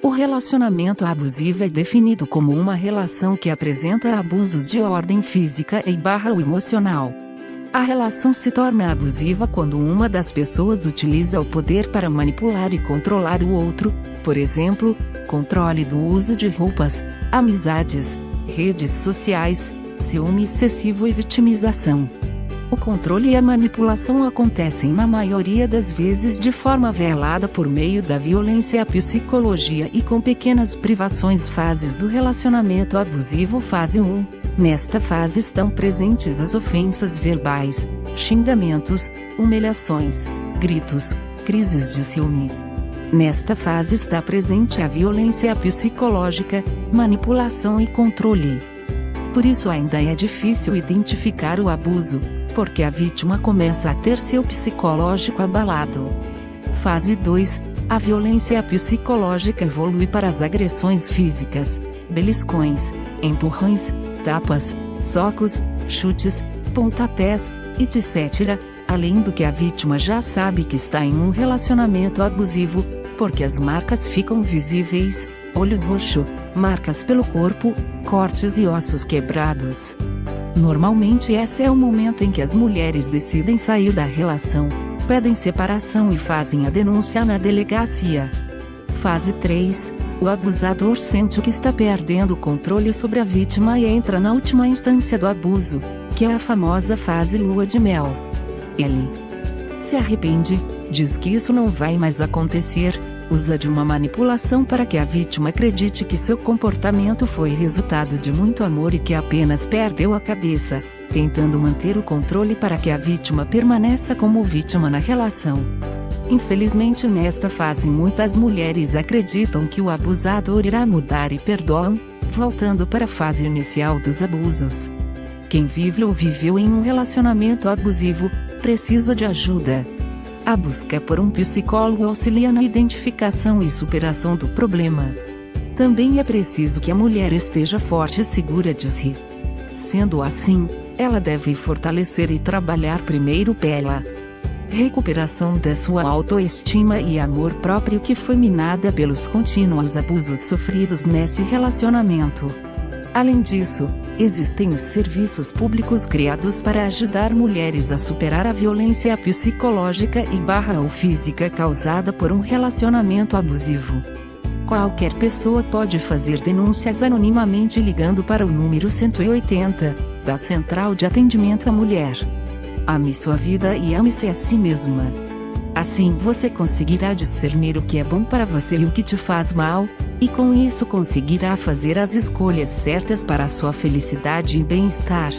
O relacionamento abusivo é definido como uma relação que apresenta abusos de ordem física e ou emocional. A relação se torna abusiva quando uma das pessoas utiliza o poder para manipular e controlar o outro, por exemplo, controle do uso de roupas, amizades, redes sociais, ciúme excessivo e vitimização. O controle e a manipulação acontecem na maioria das vezes de forma velada por meio da violência, a psicologia e com pequenas privações. Fases do relacionamento abusivo. Fase 1. Nesta fase estão presentes as ofensas verbais, xingamentos, humilhações, gritos, crises de ciúme. Nesta fase está presente a violência psicológica, manipulação e controle. Por isso ainda é difícil identificar o abuso, porque a vítima começa a ter seu psicológico abalado. Fase 2. A violência psicológica evolui para as agressões físicas, beliscões, empurrões, tapas, socos, chutes, pontapés, etc., além do que a vítima já sabe que está em um relacionamento abusivo, porque as marcas ficam visíveis, olho roxo, marcas pelo corpo, cortes e ossos quebrados. Normalmente esse é o momento em que as mulheres decidem sair da relação, pedem separação e fazem a denúncia na delegacia. Fase 3. O abusador sente que está perdendo o controle sobre a vítima e entra na última instância do abuso, que é a famosa fase lua de mel. Ele se arrepende, diz que isso não vai mais acontecer, usa de uma manipulação para que a vítima acredite que seu comportamento foi resultado de muito amor e que apenas perdeu a cabeça, tentando manter o controle para que a vítima permaneça como vítima na relação. Infelizmente nesta fase muitas mulheres acreditam que o abusador irá mudar e perdoam, voltando para a fase inicial dos abusos. Quem vive ou viveu em um relacionamento abusivo, precisa de ajuda. A busca por um psicólogo auxilia na identificação e superação do problema. Também é preciso que a mulher esteja forte e segura de si. Sendo assim, ela deve fortalecer e trabalhar primeiro pela recuperação da sua autoestima e amor próprio que foi minada pelos contínuos abusos sofridos nesse relacionamento. Além disso, existem os serviços públicos criados para ajudar mulheres a superar a violência psicológica e ou física causada por um relacionamento abusivo. Qualquer pessoa pode fazer denúncias anonimamente ligando para o número 180, da Central de Atendimento à Mulher. Ame sua vida e ame-se a si mesma. Assim você conseguirá discernir o que é bom para você e o que te faz mal, e com isso conseguirá fazer as escolhas certas para a sua felicidade e bem-estar.